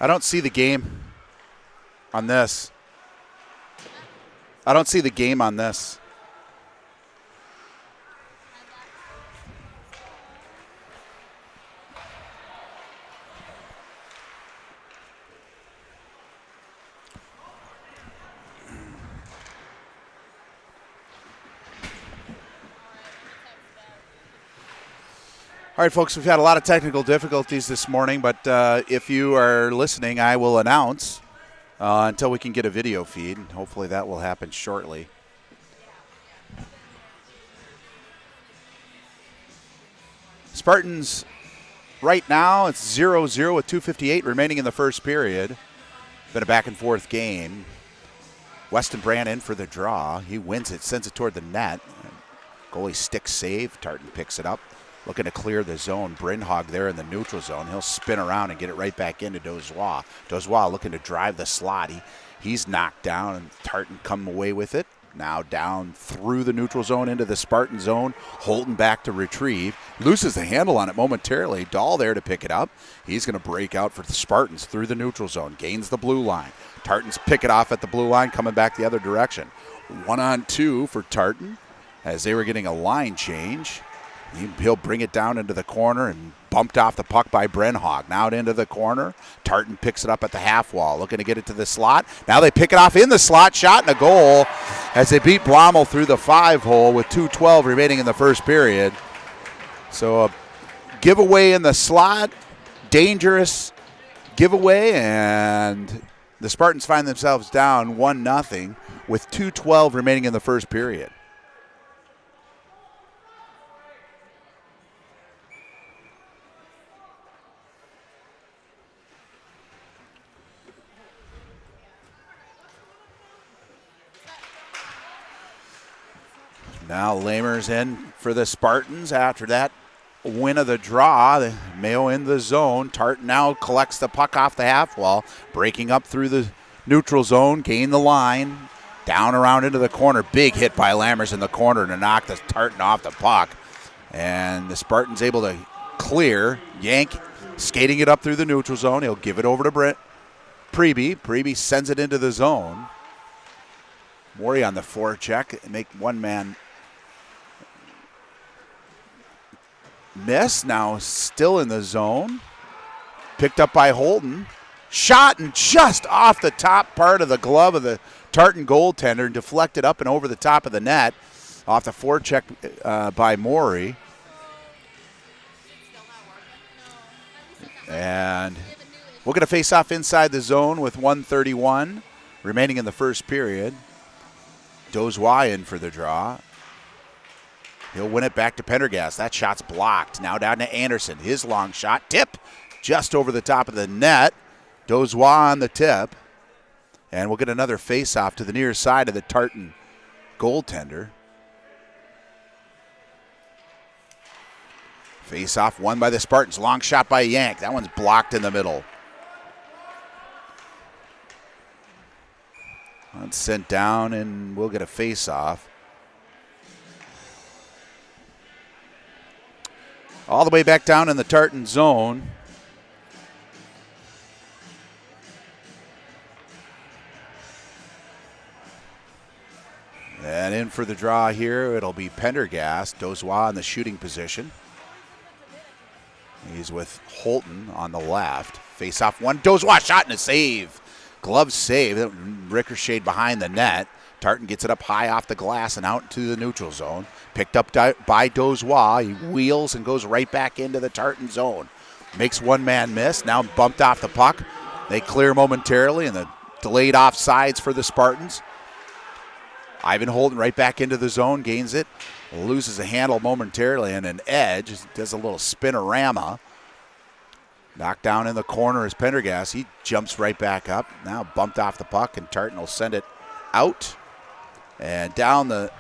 I don't see the game on this. I don't see the game on this. All right, folks, we've had a lot of technical difficulties this morning, but if you are listening, I will announce until we can get a video feed. Hopefully that will happen shortly. Spartans, right now, it's 0-0 with 2:58 remaining in the first period. Been a back-and-forth game. Weston Brand in for the draw. He wins it, sends it toward the net. Goalie stick save. Tartan picks it up. Looking to clear the zone. Brindhog there in the neutral zone. He'll spin around and get it right back into Dozois. Dozois looking to drive the slot. He's knocked down, and Tartan come away with it. Now down through the neutral zone into the Spartan zone. Holton back to retrieve. Loses the handle on it momentarily. Dahl there to pick it up. He's going to break out for the Spartans through the neutral zone. Gains the blue line. Tartans pick it off at the blue line, coming back the other direction. 1-on-2 for Tartan as they were getting a line change. He'll bring it down into the corner and bumped off the puck by Brindhog. Now into the corner. Tartan picks it up at the half wall, looking to get it to the slot. Now they pick it off in the slot, shot and a goal as they beat Blommel through the 5-hole with 2:12 remaining in the first period. So a giveaway in the slot, dangerous giveaway, and the Spartans find themselves down 1-0 with 2:12 remaining in the first period. Now Lamer's in for the Spartans after that win of the draw. The Mayo in the zone. Tartan now collects the puck off the half wall, breaking up through the neutral zone, gain the line, down around into the corner. Big hit by Lammers in the corner to knock the Tartan off the puck. And the Spartans able to clear. Yank skating it up through the neutral zone. He'll give it over to Preby. Preby sends it into the zone. Morey on the forecheck. Make one man miss. Now still in the zone. Picked up by Holton. Shot and just off the top part of the glove of the Tartan goaltender and deflected up and over the top of the net. Off the forecheck by Morey. And we're going to face off inside the zone with 1:31 remaining in the first period. Dozois in for the draw. He'll win it back to Pendergast. That shot's blocked. Now down to Anderson. His long shot. Tip just over the top of the net. Dozois on the tip. And we'll get another face-off to the near side of the Tartan goaltender. Face-off won by the Spartans. Long shot by Yank. That one's blocked in the middle. That's sent down, and we'll get a face-off. All the way back down in the Tartan zone. And in for the draw here, it'll be Pendergast. Dozois in the shooting position. He's with Holton on the left. Face-off one. Dozois shot and a save. Glove save. That ricocheted behind the net. Tartan gets it up high off the glass and out to the neutral zone. Picked up by Dozois. He wheels and goes right back into the Tartan zone. Makes one man miss. Now bumped off the puck. They clear momentarily, and the delayed offsides for the Spartans. Ivan Holton right back into the zone, gains it. Loses a handle momentarily and an edge. Does a little spinorama. Knocked down in the corner is Pendergast. He jumps right back up. Now bumped off the puck, and Tartan will send it out. And down the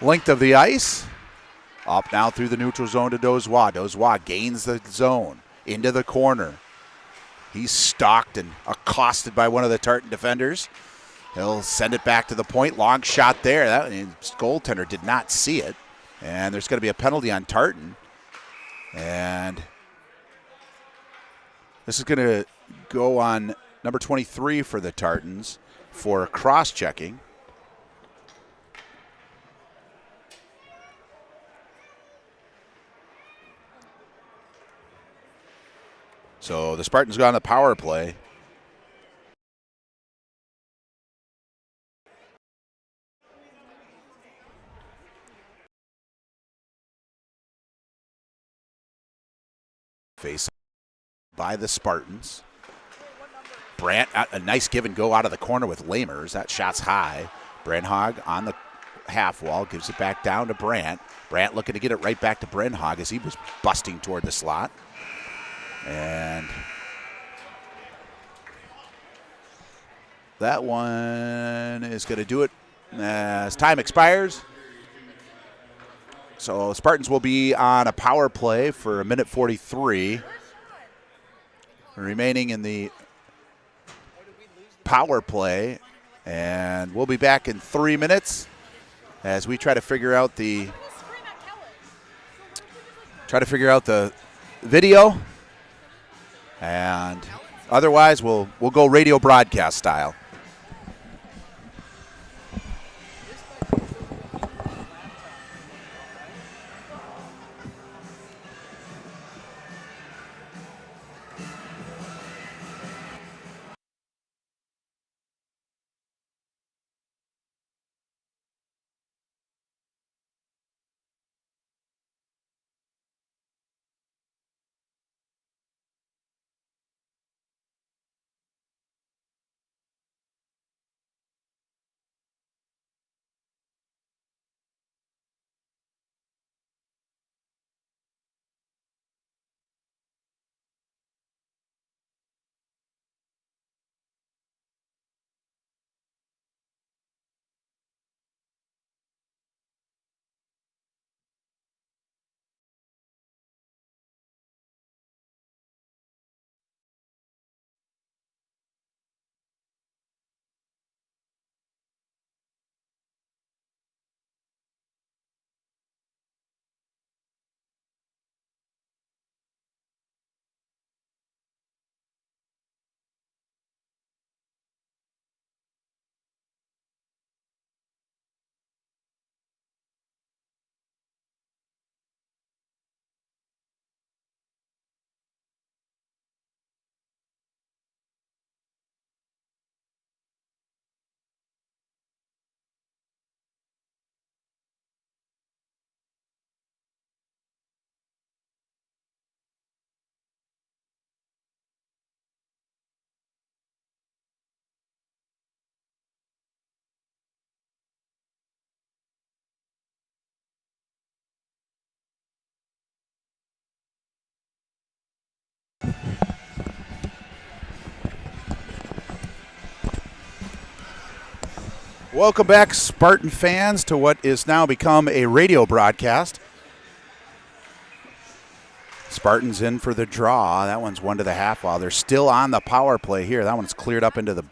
length of the ice. Up now through the neutral zone to Dozois. Dozois gains the zone into the corner. He's stalked and accosted by one of the Tartan defenders. He'll send it back to the point. Long shot there. That goaltender did not see it. And there's going to be a penalty on Tartan. And this is going to go on number 23 for the Tartans for cross-checking. So the Spartans go on the power play. Face by the Spartans. Brandt, a nice give and go out of the corner with Lamers. That shot's high. Brenhog on the half wall, gives it back down to Brandt. Brandt looking to get it right back to Brenhog as he was busting toward the slot. And that one is going to do it as time expires. So Spartans will be on a power play for a minute 43. Remaining in the power play. And we'll be back in 3 minutes as we try to figure out the video. And otherwise, we'll go radio broadcast style. Welcome back, Spartan fans, to what is now become a radio broadcast. Spartans in for the draw. That one's one to the half wall. They're still on the power play here. That one's cleared up into the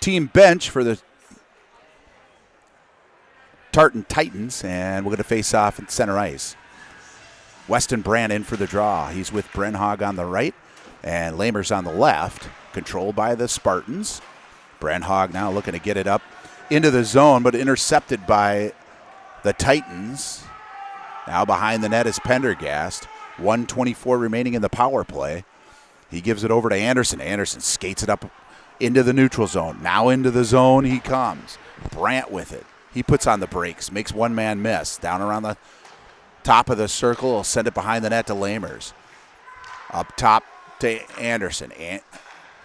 team bench for the Tartan Titans, and we're going to face off at center ice. Weston Brand in for the draw. He's with Brenhog on the right and Lamers on the left, controlled by the Spartans. Brenhog now looking to get it up into the zone, but intercepted by the Titans. Now behind the net is Pendergast. 1:24 remaining in the power play. He gives it over to Anderson. Anderson skates it up into the neutral zone. Now into the zone he comes. Brandt with it. He puts on the brakes, makes one man miss. Down around the top of the circle, he'll send it behind the net to Lamers. Up top to Anderson.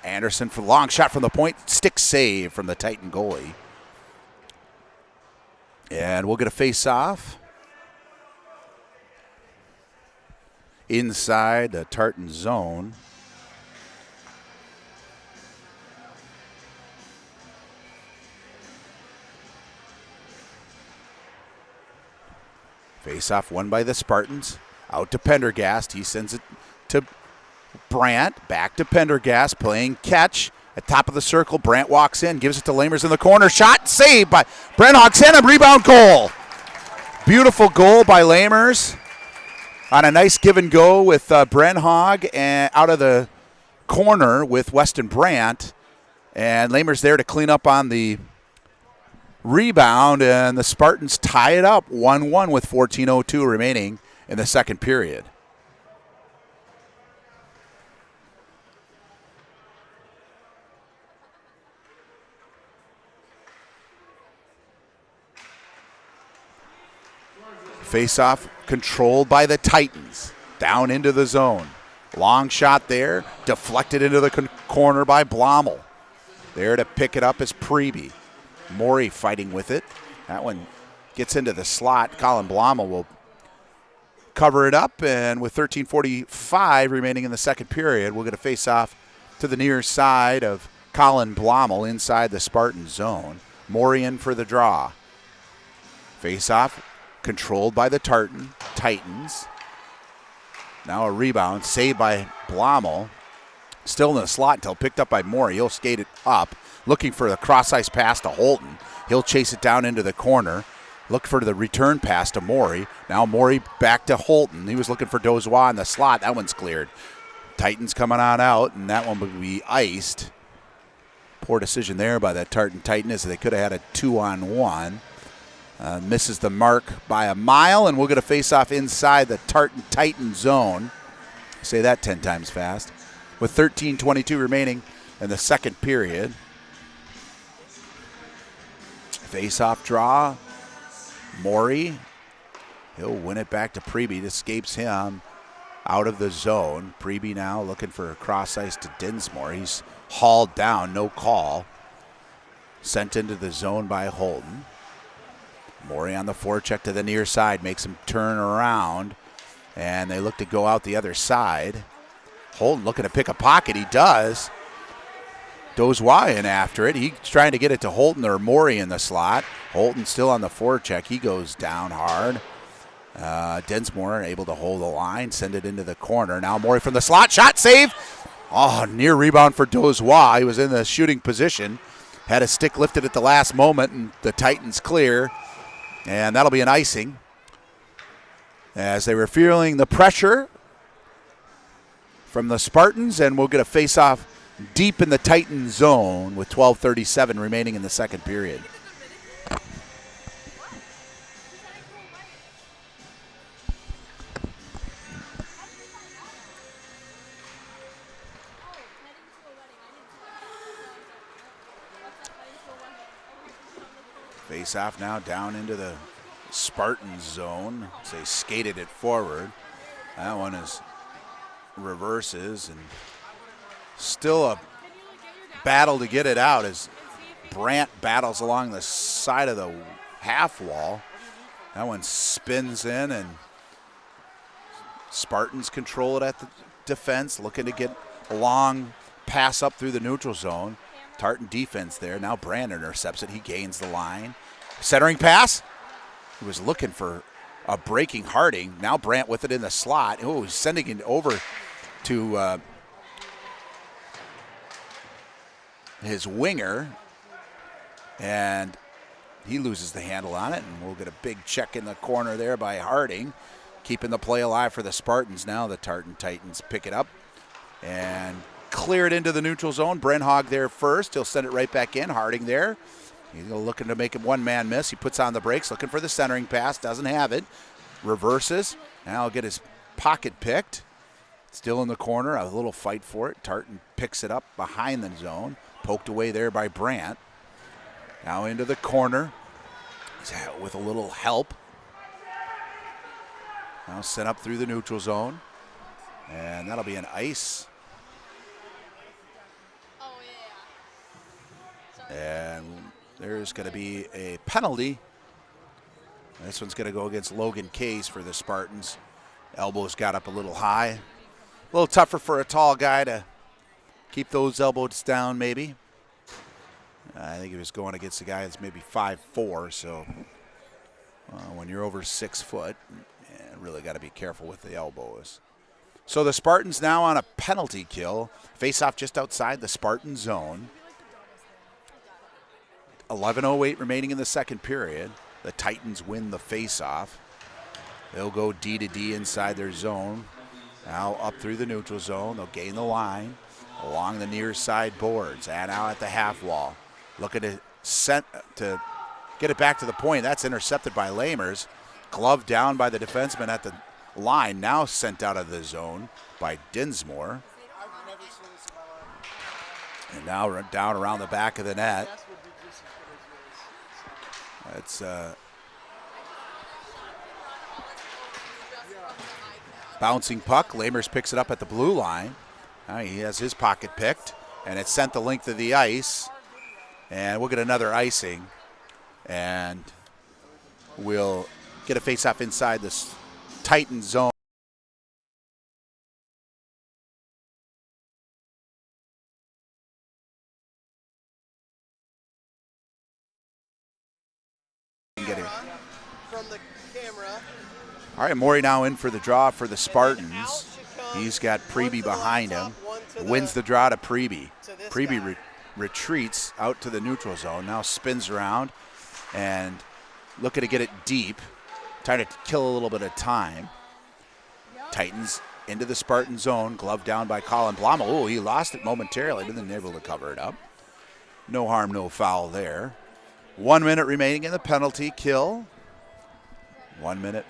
Anderson for the long shot from the point. Stick save from the Titan goalie. And we'll get a face-off inside the Tartan zone. Face-off won by the Spartans. Out to Pendergast. He sends it to Brandt. Back to Pendergast. Playing catch. At top of the circle, Brandt walks in. Gives it to Lamers in the corner. Shot saved by Brent Hoxen. A rebound goal. Beautiful goal by Lamers. On a nice give and go with Brenhog and out of the corner with Weston Brandt, and Lamer's there to clean up on the rebound, and the Spartans tie it up 1-1 with 14:02 remaining in the second period. Face-off controlled by the Titans. Down into the zone. Long shot there. Deflected into the corner by Blommel. There to pick it up is Preby. Morey fighting with it. That one gets into the slot. Colin Blommel will cover it up. And with 13:45 remaining in the second period, we'll get a face-off to the near side of Colin Blommel inside the Spartan zone. Morey in for the draw. Face-off controlled by the Titans. Now a rebound, saved by Blommel. Still in the slot until picked up by Morey. He'll skate it up, looking for the cross-ice pass to Holton. He'll chase it down into the corner. Look for the return pass to Morey. Now Morey back to Holton. He was looking for Dozois in the slot. That one's cleared. Titans coming on out, and that one would be iced. Poor decision there by that Tartan Titan, as they could have had a 2-on-1. Misses the mark by a mile, and we'll get a face-off inside the Tartan Titan zone. Say that 10 times fast. With 13:22 remaining in the second period. Face-off draw. Morey. He'll win it back to Preby. It escapes him out of the zone. Preby now looking for a cross-ice to Dinsmore. He's hauled down, no call. Sent into the zone by Holton. Morey on the forecheck to the near side, makes him turn around, and they look to go out the other side. Holton looking to pick a pocket. He does. Dozois in after it. He's trying to get it to Holton or Morey in the slot. Holton still on the forecheck. He goes down hard. Dinsmore able to hold the line, send it into the corner. Now Morey from the slot. Shot save. Oh, near rebound for Dozois. He was in the shooting position. Had his stick lifted at the last moment, and the Titans clear. And that'll be an icing, as they were feeling the pressure from the Spartans, and we'll get a face-off deep in the Titan zone with 12:37 remaining in the second period. Face-off now down into the Spartan zone. So they skated it forward. That one is reverses, and still a battle to get it out as Brandt battles along the side of the half wall. That one spins in, and Spartans control it at the defense, looking to get a long pass up through the neutral zone. Tartan defense there. Now Brandt intercepts it. He gains the line. Centering pass. He was looking for a breaking Harding. Now Brandt with it in the slot. Oh, he's sending it over to his winger. And he loses the handle on it. And we'll get a big check in the corner there by Harding. Keeping the play alive for the Spartans. Now the Tartan Titans pick it up and clear it into the neutral zone. Brent Hogg there first. He'll send it right back in. Harding there. He's looking to make it one-man miss. He puts on the brakes, looking for the centering pass. Doesn't have it. Reverses. Now he'll get his pocket picked. Still in the corner. A little fight for it. Tartan picks it up behind the zone. Poked away there by Brandt. Now into the corner with a little help. Now sent up through the neutral zone. And that'll be an ice. And there's going to be a penalty. This one's going to go against Logan Case for the Spartans. Elbows got up a little high. A little tougher for a tall guy to keep those elbows down, maybe. I think he was going against a guy that's maybe 5'4", so when you're over 6 foot, really got to be careful with the elbows. So the Spartans now on a penalty kill. Face-off just outside the Spartan zone. 11:08 remaining in the second period. The Titans win the face-off. They'll go D to D inside their zone. Now up through the neutral zone. They'll gain the line. along the near side boards and out at the half wall. Looking to get it back to the point. That's intercepted by Lamers. Glove down by the defenseman at the line. Now sent out of the zone by Dinsmore. And now down around the back of the net. That's bouncing puck. Lamers picks it up at the blue line. Now he has his pocket picked, and it's sent the length of the ice. And we'll get another icing, and we'll get a face-off inside this Titan zone. From the camera. All right, Morey now in for the draw for the Spartans. He's got Preby behind him. Wins the draw to Preby. Preby retreats out to the neutral zone. Now spins around and looking to get it deep. Trying to kill a little bit of time. Titans into the Spartan zone. Glove down by Colin Blama. Oh, he lost it momentarily, but then able to cover it up. No harm, no foul there. 1 minute remaining in the penalty kill. 1 minute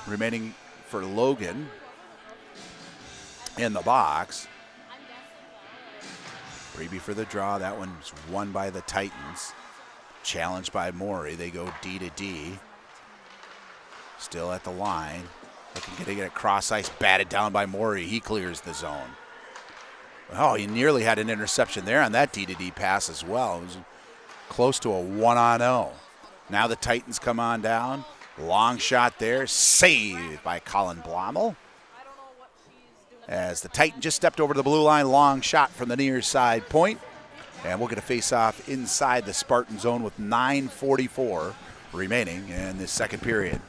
remaining for Logan in the box. Preby for the draw. That one's won by the Titans. Challenged by Morey. They go D to D. Still at the line. Looking to get it cross ice. Batted down by Morey. He clears the zone. Oh, he nearly had an interception there on that D to D pass as well. It was close to a 1-on-0. Now the Titans come on down. Long shot there. Saved by Colin Blommel. As the Titan just stepped over the blue line. Long shot from the near side point. And we'll get a face-off inside the Spartan zone with 9:44 remaining in this second period.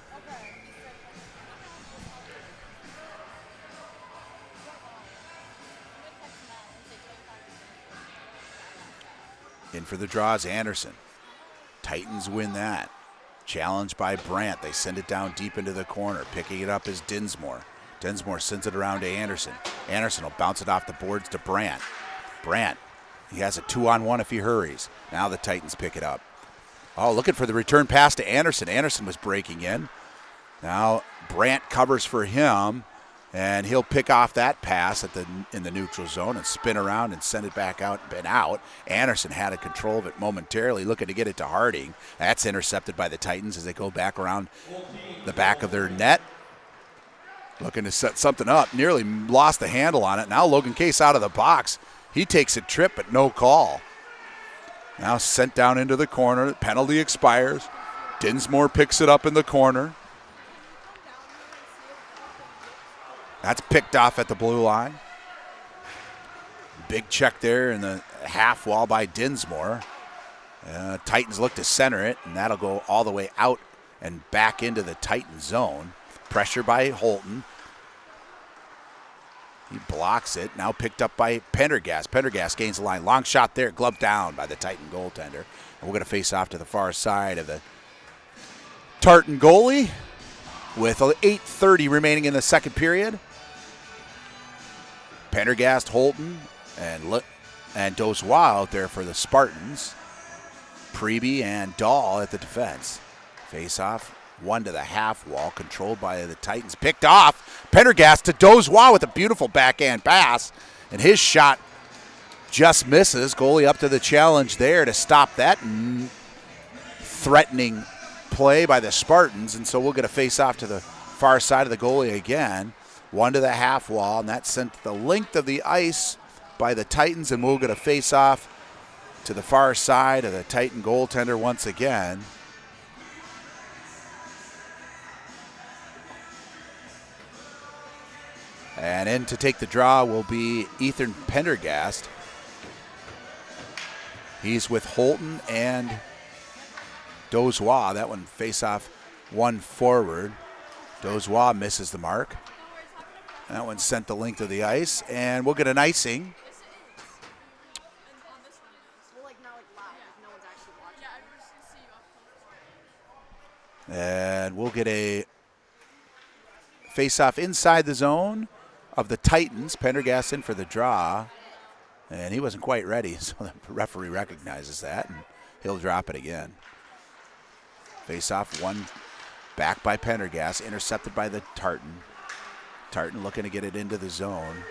In for the draw is Anderson. Titans win that. Challenged by Brandt. They send it down deep into the corner. Picking it up is Dinsmore. Dinsmore sends it around to Anderson. Anderson will bounce it off the boards to Brandt. Brandt, he has a 2-on-1 if he hurries. Now the Titans pick it up. Oh, looking for the return pass to Anderson. Anderson was breaking in. Now Brandt covers for him, and he'll pick off that pass in the neutral zone and spin around and send it back out and out. Anderson had a control of it momentarily, looking to get it to Harding. That's intercepted by the Titans as they go back around the back of their net. Looking to set something up. Nearly lost the handle on it. Now Logan Case out of the box. He takes a trip, but no call. Now sent down into the corner. The penalty expires. Dinsmore picks it up in the corner. That's picked off at the blue line. Big check there in the half wall by Dinsmore. Titans look to center it, and that'll go all the way out and back into the Titan zone. Pressure by Holton. He blocks it. Now picked up by Pendergast. Pendergast gains the line. Long shot there. Glove down by the Titan goaltender. And we're going to face off to the far side of the Tartan goalie with 8:30 remaining in the second period. Pendergast, Holton, and Dozois out there for the Spartans. Preby and Dahl at the defense. Face off. One to the half wall, controlled by the Titans. Picked off. Pendergast to Dozois with a beautiful backhand pass. And his shot just misses. Goalie up to the challenge there to stop that threatening play by the Spartans. And so we'll get a face off to the far side of the goalie again. One to the half wall, and that's sent the length of the ice by the Titans. And we'll get a face off to the far side of the Titan goaltender once again. And in to take the draw will be Ethan Pendergast. He's with Holton and Dozois. That one face off one forward. Dozois misses the mark. That one sent the length of the ice, and we'll get an icing. And we'll get a face off inside the zone of the Titans. Pendergast in for the draw. And he wasn't quite ready, so the referee recognizes that, and he'll drop it again. Face-off, one back by Pendergast, intercepted by the Tartan. Tartan looking to get it into the zone.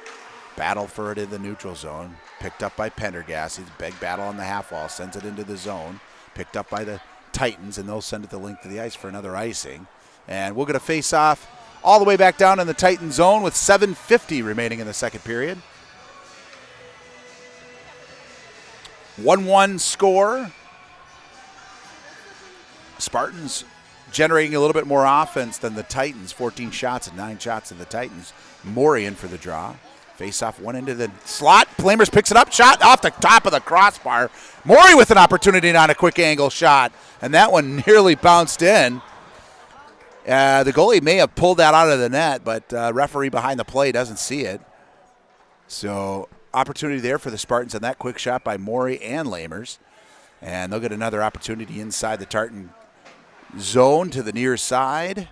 Battle for it in the neutral zone. Picked up by Pendergast. He's a big battle on the half wall. Sends it into the zone. Picked up by the Titans, and they'll send it the length of the ice for another icing. And we'll get a face-off all the way back down in the Titan zone with 7:50 remaining in the second period. 1-1 score. Spartans generating a little bit more offense than the Titans. 14 shots and 9 shots of the Titans. Morey in for the draw. Face-off one into the slot. Flamers picks it up. Shot off the top of the crossbar. Morey with an opportunity on a quick angle shot. And that one nearly bounced in. The goalie may have pulled that out of the net, but referee behind the play doesn't see it. So opportunity there for the Spartans on that quick shot by Morey and Lamers. And they'll get another opportunity inside the Tartan zone to the near side.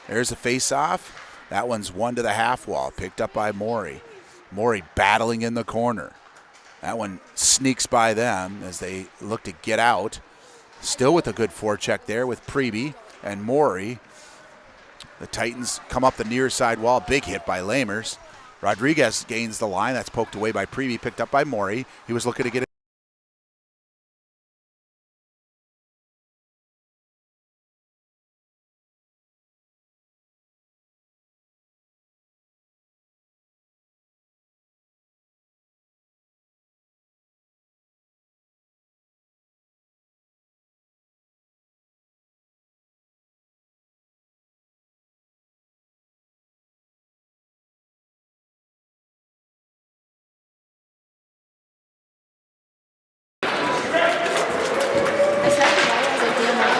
There's a face-off. That one's one to the half wall, picked up by Morey. Morey battling in the corner. That one sneaks by them as they look to get out. Still with a good forecheck there with Preby and Morey. The Titans come up the near side wall. Big hit by Lamers. Rodriguez gains the line. That's poked away by Preby, picked up by Morey. He was looking to get it.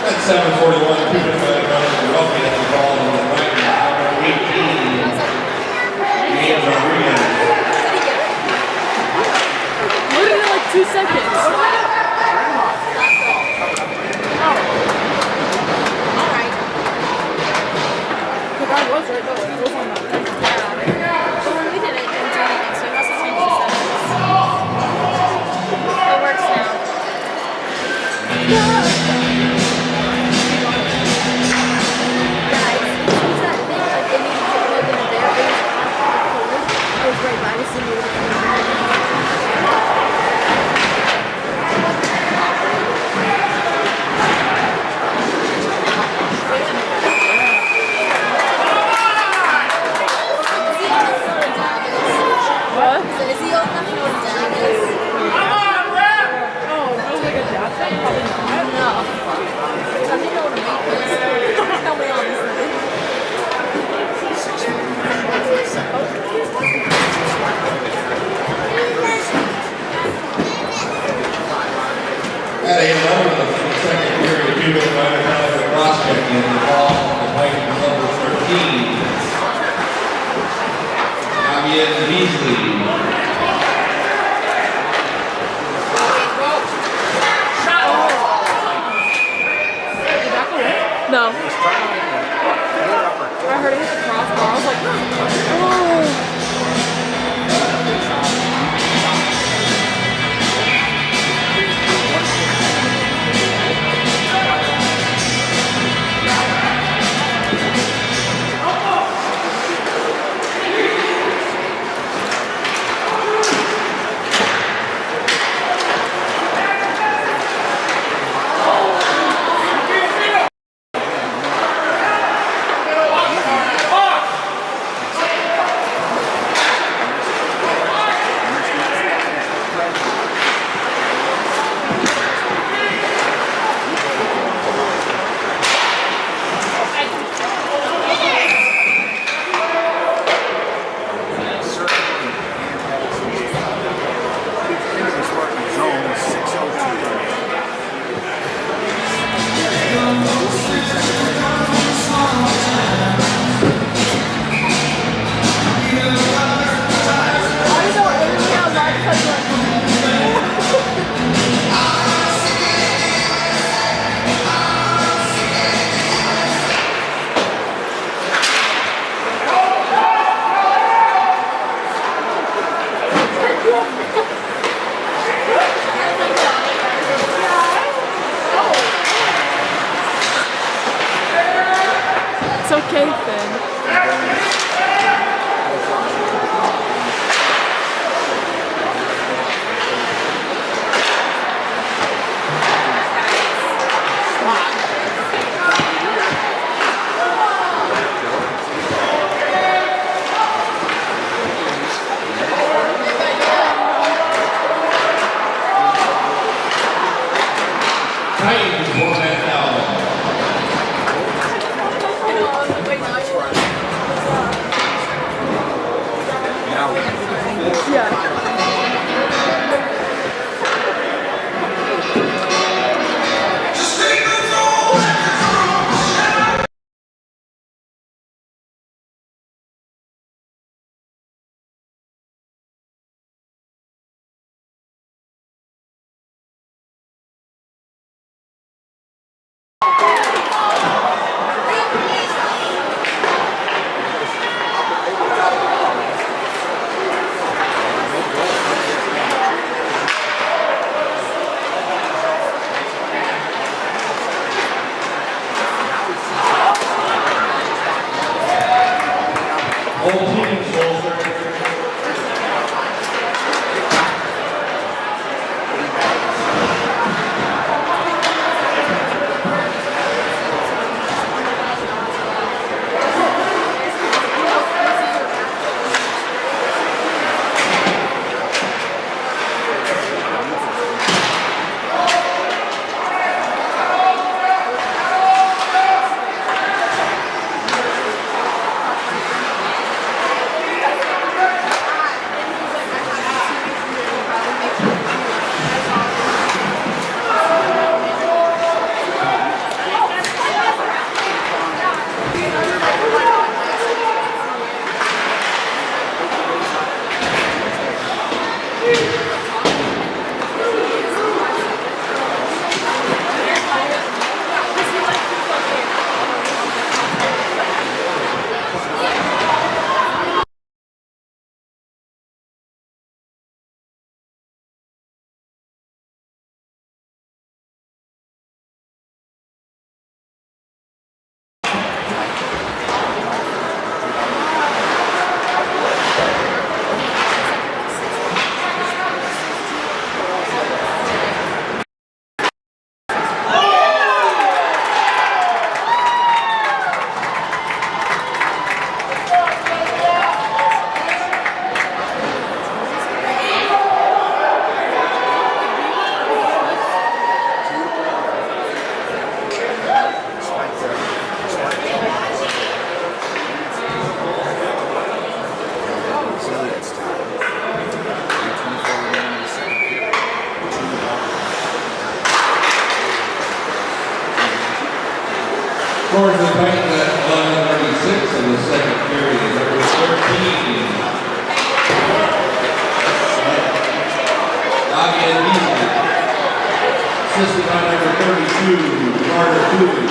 At 7:41, Cooper running the rugby at the ball on the right now. 18. Mayo Rodriguez. Literally like 2 seconds. Alright. The guy was right though. It was on that. Yeah. But when we did it, it didn't do anything, so he must have changed the settings. It works now. At 8:11 of the second period, Cooper running out the prospect in the ball on the Titans number 13. Javier Beasley. No. I heard it hit the crossbar. I was like, oh. Nathan. Titans for that foul. All teams will start. Scores the Titans at 11:36 in the second period. Number 13. Aggie Beasley. Assisted by number 32, Carter Cooley.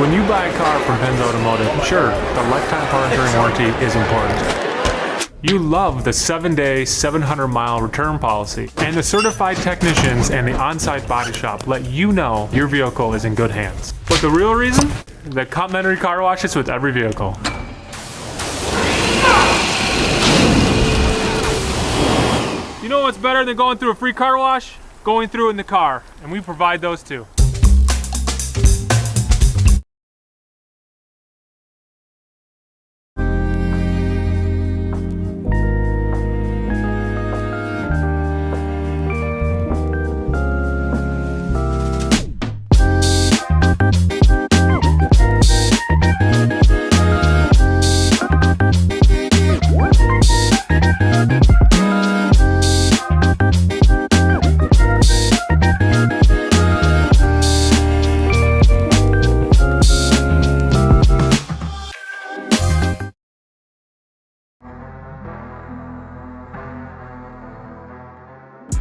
When you buy a car from Penn's Automotive, sure, the lifetime power enduring warranty is important. You love the 7-day, 700-mile return policy, and the certified technicians and the on-site body shop let you know your vehicle is in good hands. But the real reason? The complimentary car washes with every vehicle. You know what's better than going through a free car wash? Going through it in the car, and we provide those too.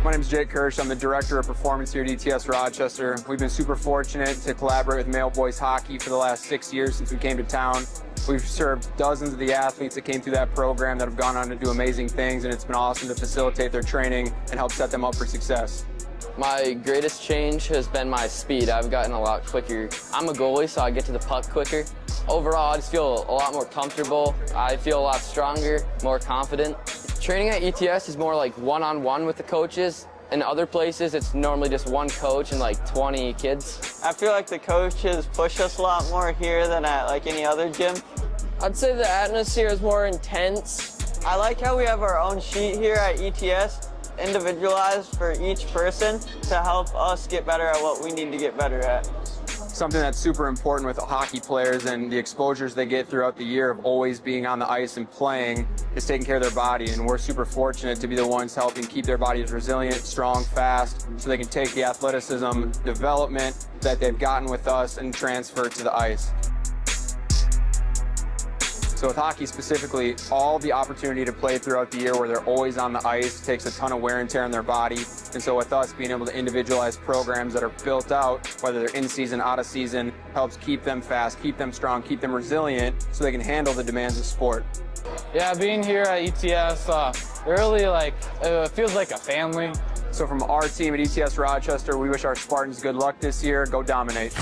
My name is Jake Kirsch. I'm the Director of Performance here at ETS Rochester. We've been super fortunate to collaborate with Mayo boys hockey for the last 6 years since we came to town. We've served dozens of the athletes that came through that program that have gone on to do amazing things, and it's been awesome to facilitate their training and help set them up for success. My greatest change has been my speed. I've gotten a lot quicker. I'm a goalie, so I get to the puck quicker. Overall, I just feel a lot more comfortable. I feel a lot stronger, more confident. Training at ETS is more like one-on-one with the coaches. In other places, it's normally just one coach and like 20 kids. I feel like the coaches push us a lot more here than at like any other gym. I'd say the atmosphere is more intense. I like how we have our own sheet here at ETS, individualized for each person to help us get better at what we need to get better at. Something that's super important with hockey players and the exposures they get throughout the year of always being on the ice and playing is taking care of their body, and we're super fortunate to be the ones helping keep their bodies resilient, strong, fast, so they can take the athleticism development that they've gotten with us and transfer it to the ice. So with hockey specifically, all the opportunity to play throughout the year where they're always on the ice takes a ton of wear and tear on their body. And so with us being able to individualize programs that are built out, whether they're in season, out of season, helps keep them fast, keep them strong, keep them resilient so they can handle the demands of sport. Yeah, being here at ETS, it really feels like a family. So from our team at ETS Rochester, we wish our Spartans good luck this year. Go dominate.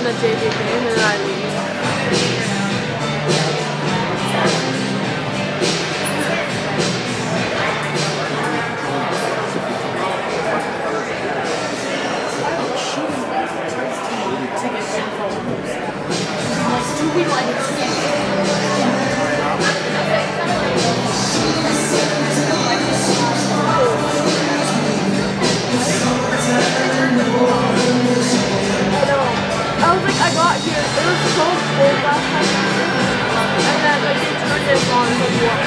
a JV game and then I leave. I was like, I got here, it was so cold last time, and then like they turned it on and it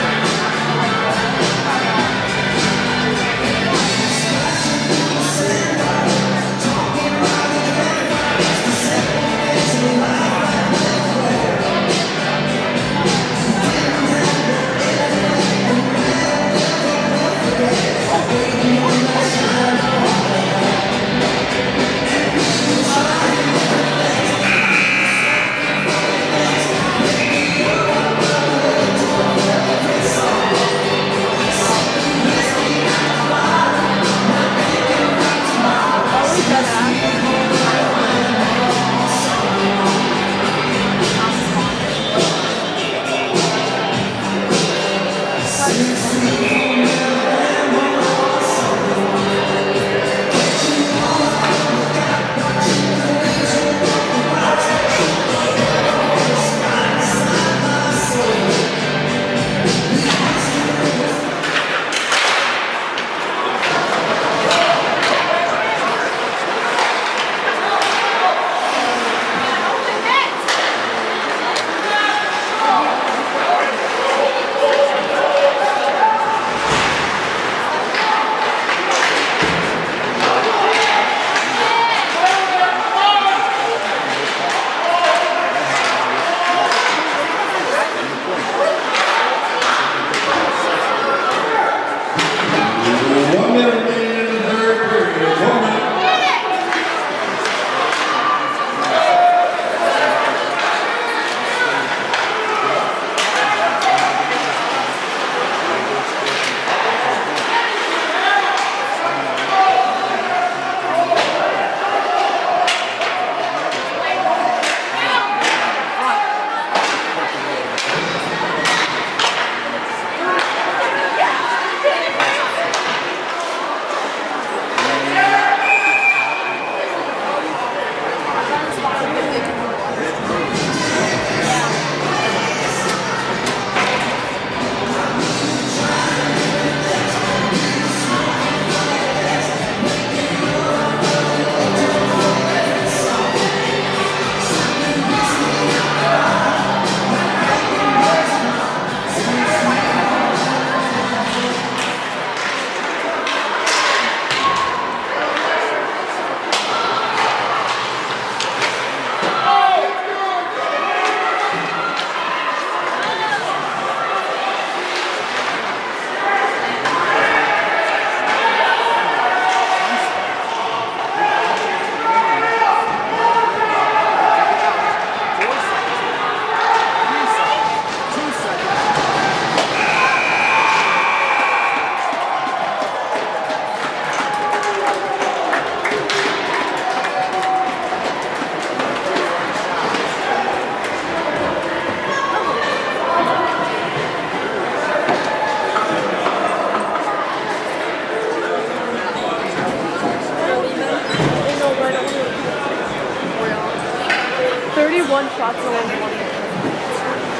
shots on one minute.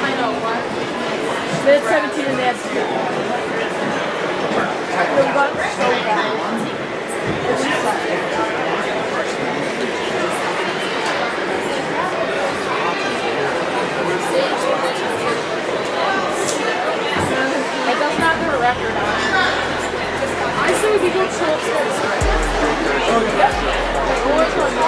I know, what? Minute 17 and they had 2. They've gotten so bad. It's just it doesn't have their record on it. I say we go chill upstairs. Oh, yeah. Like, always on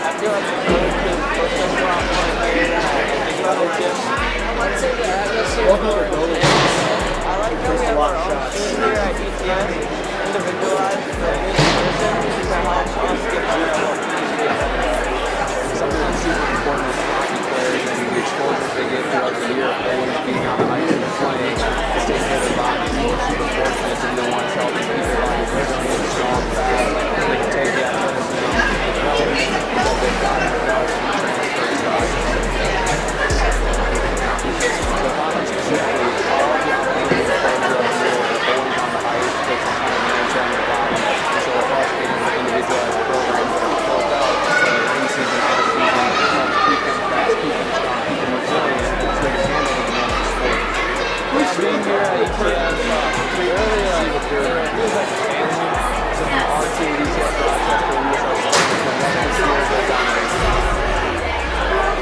I feel like throughout the year.